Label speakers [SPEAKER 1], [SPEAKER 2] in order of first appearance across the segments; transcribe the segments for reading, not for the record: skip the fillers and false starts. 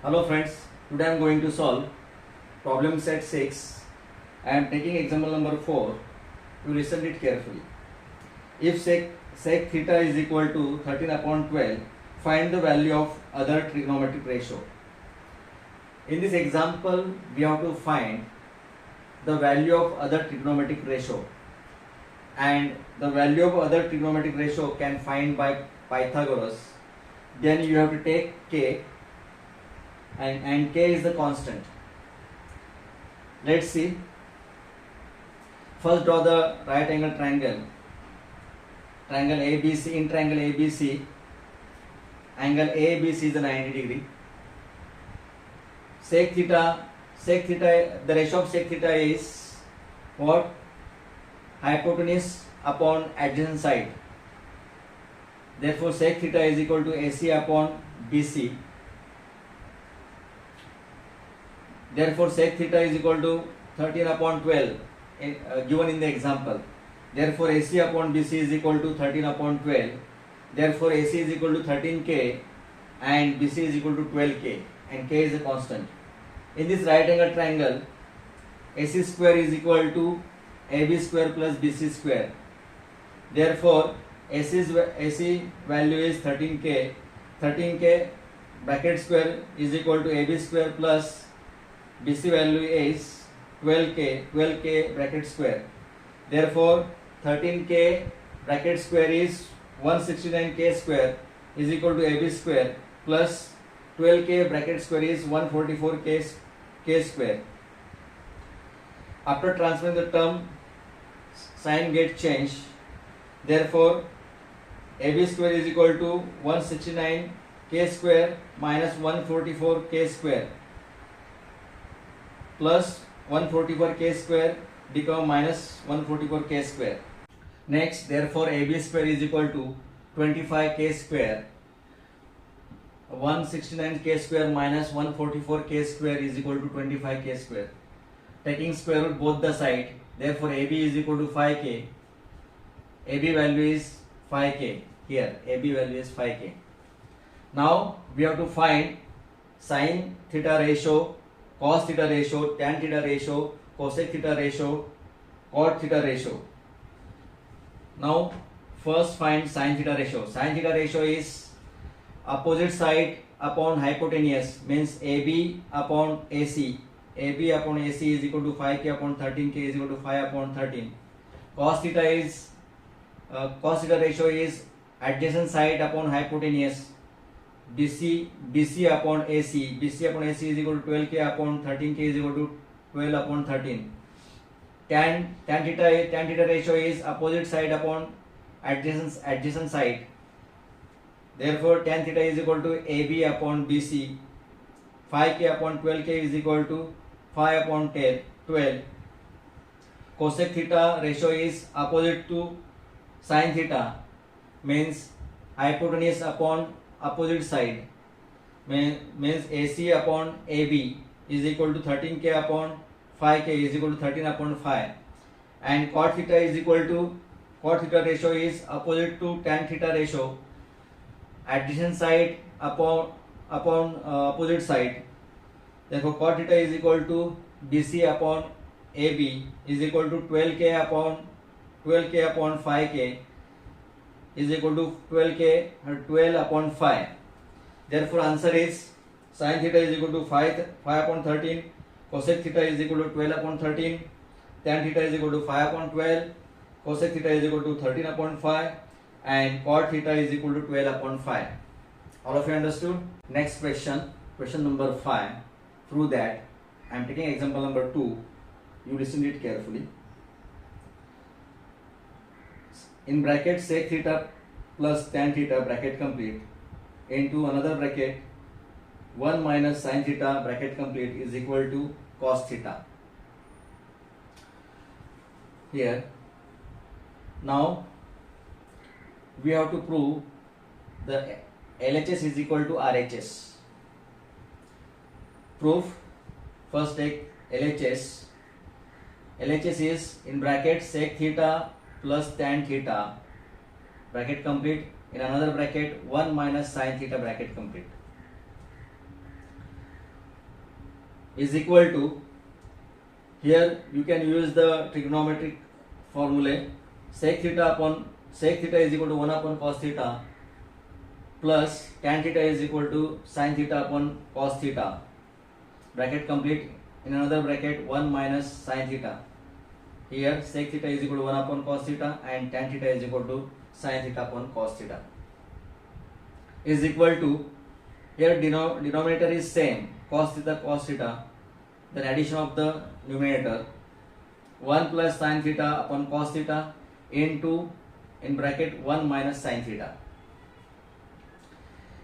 [SPEAKER 1] Hello friends, today I am going to solve problem set 6. I am taking example number 4. You listen it carefully. If sec theta is equal to 13 upon 12, find the value of other trigonometric ratio. In this example, we have to find the value of other trigonometric ratio, and the value of other trigonometric ratio can find by Pythagoras. Then you have to take k, and k is the constant. Let's see. First draw the right angle triangle. Triangle ABC. In triangle ABC, angle ABC is the 90 degree. Sec theta, the ratio of sec theta is what? Hypotenuse upon adjacent side. Therefore, sec theta is equal to AC upon BC. Therefore, sec theta is equal to 13 upon 12 given in the example. Therefore, AC upon BC is equal to 13 upon 12. Therefore, AC is equal to 13k and BC is equal to 12k, and k is a constant. In this right angle triangle, AC square is equal to AB square plus BC square. Therefore, AC value is 13k. 13k bracket square is equal to AB square plus BC value is 12k bracket square. Therefore, 13k bracket square is 169k square is equal to AB square plus 12k bracket square is 144k square. After transferring the term, sign get changed. Therefore, AB square is equal to 169k square minus 144k square plus 144k square become minus 144k square. Next, therefore, AB square is equal to 25k square. 169k square minus 144k square is equal to 25k square. Taking square root both the side, therefore AB is equal to 5k. AB value is 5k. Here, AB value is 5k. Now, we have to find sin theta ratio, cos theta ratio, tan theta ratio, cosec theta ratio, cot theta ratio. Now, first find sin theta ratio. Sin theta ratio is opposite side upon hypotenuse, means AB upon AC. AB upon AC is equal to 5k upon 13k is equal to 5 upon 13. Cos theta ratio is adjacent side upon hypotenuse. BC upon AC. BC upon AC is equal to 12k upon 13k is equal to 12 upon 13. Tan theta ratio is opposite side upon adjacent side. Therefore, tan theta is equal to AB upon BC. 5k upon 12k is equal to 5 upon 12. Cosec theta ratio is opposite to sin theta, means hypotenuse upon opposite side, means AC upon AB is equal to 13k upon 5k is equal to 13 upon 5, and cot theta ratio is opposite to tan theta ratio, adjacent side upon opposite side. Therefore, cot theta is equal to BC upon AB is equal to 12k upon 5k is equal to 12 upon 5. Therefore, answer is sin theta is equal to 5 upon 13, cosec theta is equal to 12 upon 13, tan theta is equal to 5 upon 12, cosec theta is equal to 13 upon 5, and cot theta is equal to 12 upon 5. All of you understood? Next question number 5. Through that, I am taking example number 2. You listen to it carefully. In bracket sec theta plus tan theta bracket complete into another bracket 1 minus sin theta bracket complete is equal to cos theta. Here, now we have to prove the LHS is equal to RHS. Proof. First take LHS. LHS is in bracket sec theta plus tan theta bracket complete, in another bracket 1 minus sin theta bracket complete. is equal to, here you can use the trigonometric formula, sec theta is equal to 1 upon cos theta plus tan theta is equal to sin theta upon cos theta, bracket complete, in another bracket 1 minus sin theta. Here sec theta is equal to 1 upon cos theta and tan theta is equal to sin theta upon cos theta, is equal to, here denominator is same, cos theta, then addition of the numerator 1 plus sin theta upon cos theta into, in bracket, 1 minus sin theta.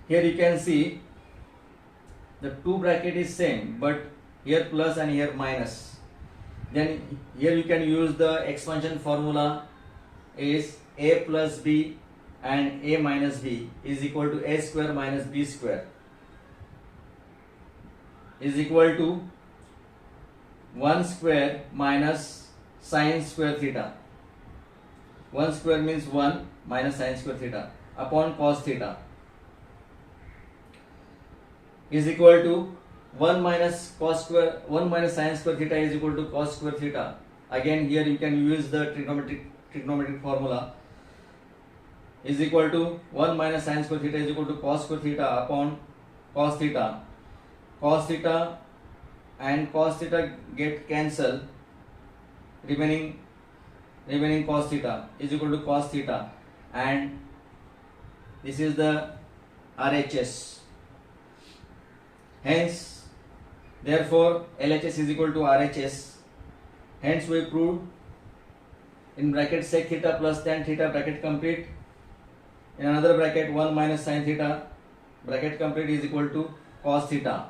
[SPEAKER 1] Here you can see the two bracket is same, but here plus and here minus. Then here you can use the expansion formula is a plus b and a minus b is equal to a square minus b square is equal to 1 square minus sin square theta. 1 square means 1 minus sin square theta upon cos theta is equal to 1 minus sin square theta is equal to cos square theta. Again here you can use the trigonometric formula, is equal to 1 minus sin square theta is equal to cos square theta upon cos theta. Cos theta and cos theta get cancelled, remaining cos theta is equal to cos theta, and this is the RHS. Hence, therefore LHS is equal to RHS. Hence we proved, in bracket sec theta plus tan theta, bracket complete, in another bracket 1 minus sin theta, bracket complete, is equal to cos theta.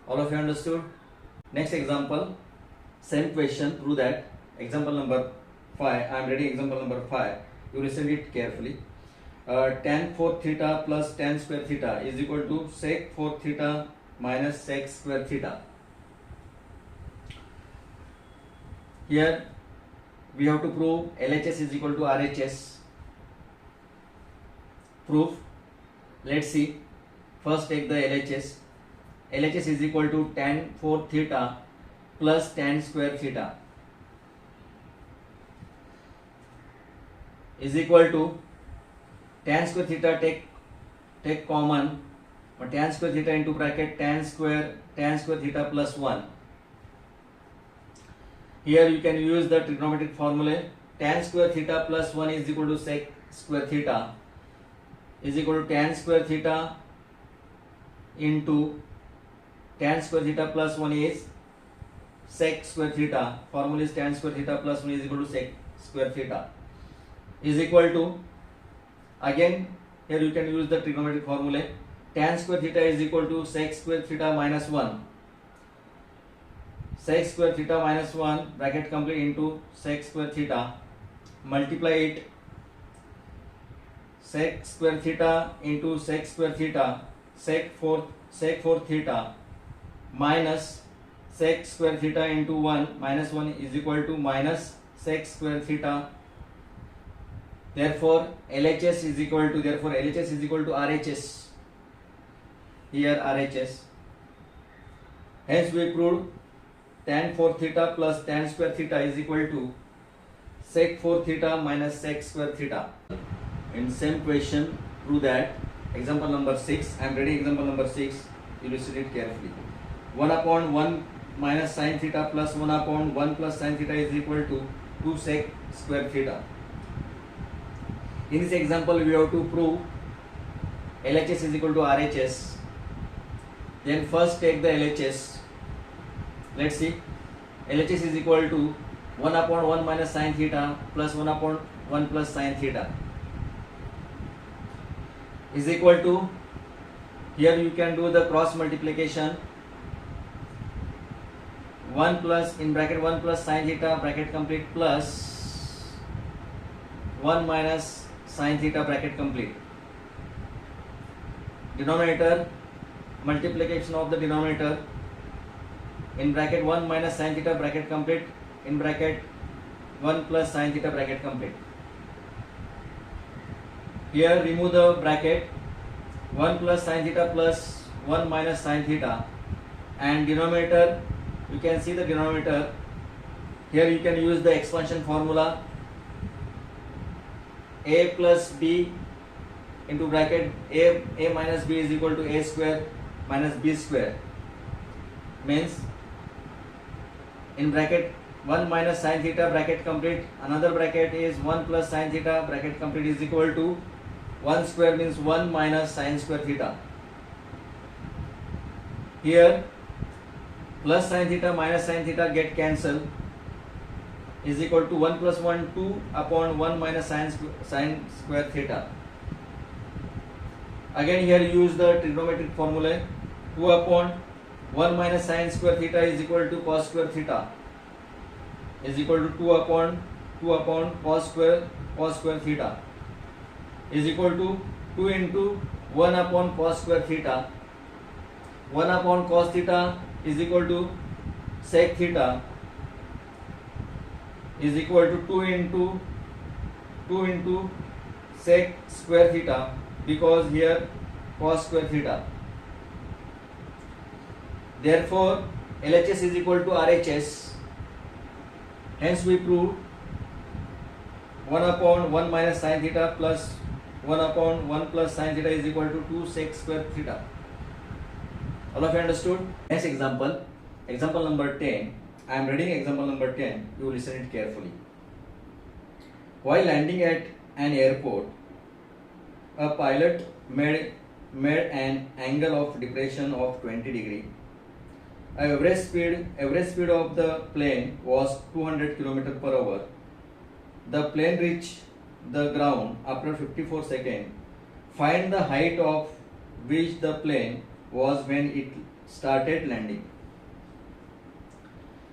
[SPEAKER 1] All of you understood? Next example, same question, prove that. Example number 5. I am reading example number 5. You listen it carefully. Tan 4 theta plus tan square theta is equal to sec 4 theta minus sec square theta. Here we have to prove LHS is equal to RHS. Proof. Let's see. First take the LHS. LHS is equal to tan 4 theta plus tan square theta is equal to tan square theta, take common, but tan square theta into bracket tan square theta plus 1. Here you can use the trigonometric formula, tan square theta plus 1 is equal to sec square theta is equal to tan square theta into tan square theta plus 1 is sec square theta. Formula is tan square theta plus 1 is equal to sec square theta is equal to, again here you can use the trigonometric formula, tan square theta is equal to sec square theta minus 1. Sec square theta minus 1, bracket complete, into sec square theta, multiply it, sec square theta into sec square theta, sec 4 theta minus sec square theta into 1 minus 1 is equal to minus sec square theta. Therefore LHS is equal to RHS. Here RHS. Hence we proved tan 4 theta plus tan square theta is equal to sec 4 theta minus sec square theta. In same question, prove that. Example number 6. I am reading example number 6. You listen it carefully. 1 upon 1 minus sin theta plus 1 upon 1 plus sin theta is equal to 2 sec square theta. In this example, we have to prove LHS is equal to RHS. Then first take the LHS. Let's see. LHS is equal to 1 upon 1 minus sin theta plus 1 upon 1 plus sin theta is equal to, here you can do the cross multiplication, 1 plus, in bracket 1 plus sin theta, bracket complete, plus 1 minus sin theta, bracket complete. Denominator, multiplication of the denominator, in bracket 1 minus sin theta, bracket complete, in bracket 1 plus sin theta, bracket complete. Here remove the bracket, 1 plus sin theta plus 1 minus sin theta, and denominator, you can see the denominator. Here you can use the expansion formula, a plus b into bracket a minus b is equal to a square minus b square, means in bracket 1 minus sin theta bracket complete, another bracket is 1 plus sin theta bracket complete is equal to 1 square, means 1 minus sin square theta. Here plus sin theta minus sin theta get cancelled, is equal to 1 plus 1 2 upon 1 minus sin square theta. Again here use the trigonometric formula, 2 upon 1 minus sin square theta is equal to cos square theta, is equal to 2 upon cos square theta, is equal to 2 into 1 upon cos square theta. 1 upon cos theta is equal to sec theta, is equal to 2 into sec square theta, because here cos square theta. Therefore LHS is equal to RHS. Hence we prove 1 upon 1 minus sin theta plus 1 upon 1 plus sin theta is equal to 2 sec square theta. All of you understood? Next example, example number 10. I am reading example number 10. You listen it carefully. While landing at an airport, a pilot made an angle of depression of 20 degree. Average speed of the plane was 200 km per hour. The plane reached the ground after 54 seconds. Find the height of which the plane was when it started landing.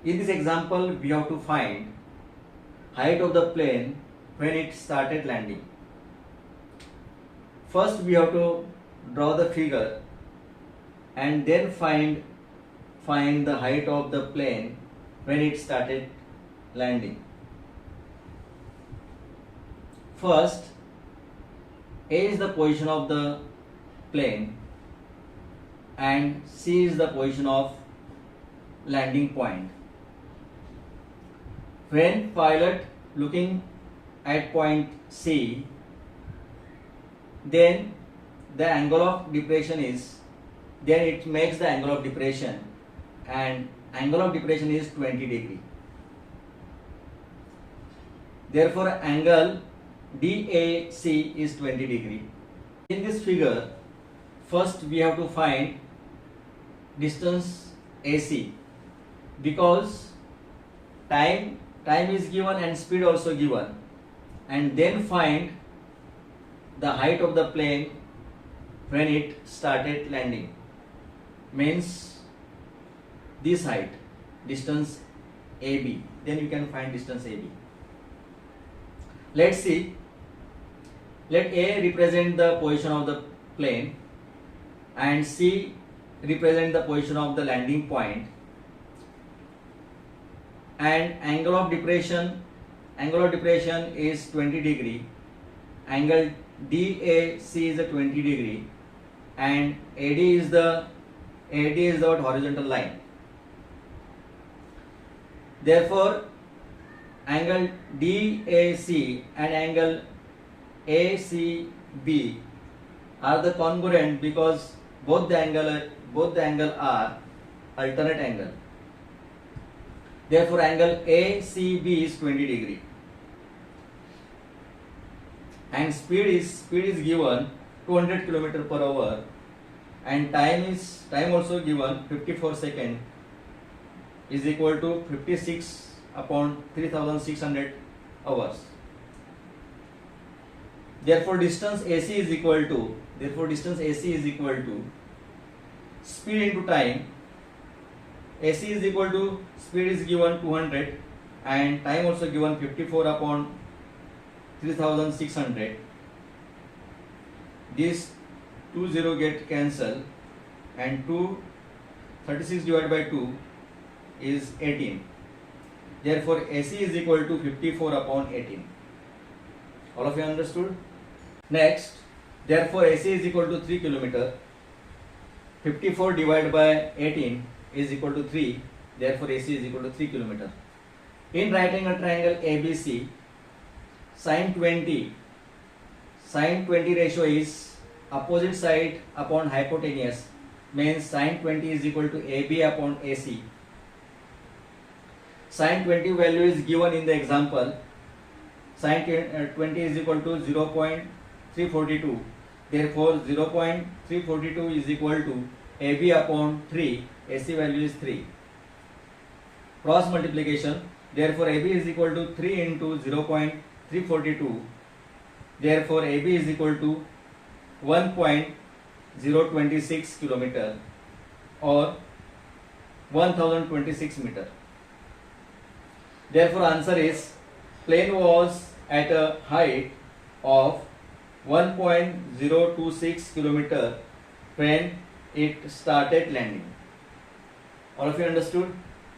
[SPEAKER 1] In this example, we have to find height of the plane when it started landing. First, we have to draw the figure and then find the height of the plane when it started landing. First, A is the position of the plane and C is the position of landing point. When pilot looking at point C, then the angle of depression is, then it makes the angle of depression, and angle of depression is 20 degree. Therefore angle DAC is 20 degree. In this figure, first we have to find distance AC, because time is given and speed also given, and then find the height of the plane when it started landing, means this height, distance AB. Then you can find distance AB. Let's see. Let A represent the position of the plane and C represent the position of the landing point, and angle of depression is 20 degree. Angle DAC is a 20 degree, and AD is the horizontal line. Therefore angle DAC and angle ACB are the congruent, because both the angle are alternate angle. Therefore angle ACB is 20 degree, and speed is given 200 km per hour, and time also given 54 seconds, is equal to 56 upon 3600 hours. Therefore distance AC is equal to speed into time. AC is equal to, speed is given 200 and time also given 54 upon 3600. This 20 get cancelled, and 36 divided by 2 is 18. Therefore AC is equal to 54 upon 18. All of you understood? Next, therefore AC is equal to 3 km. 54 divided by 18 is equal to 3. Therefore, AC is equal to 3 kilometer. In right angle triangle ABC, sin 20 ratio is opposite side upon hypotenuse, means sin 20 is equal to AB upon AC. Sin 20 value is given in the example. Sin 20 is equal to 0.342. Therefore, 0.342 is equal to AB upon 3. AC value is 3. Cross multiplication. Therefore, AB is equal to 3 into 0.342. Therefore, AB is equal to 1.026 kilometer or 1026 meter. Therefore, answer is plane was at a height of 1.026 kilometer when it started landing. All of you understood?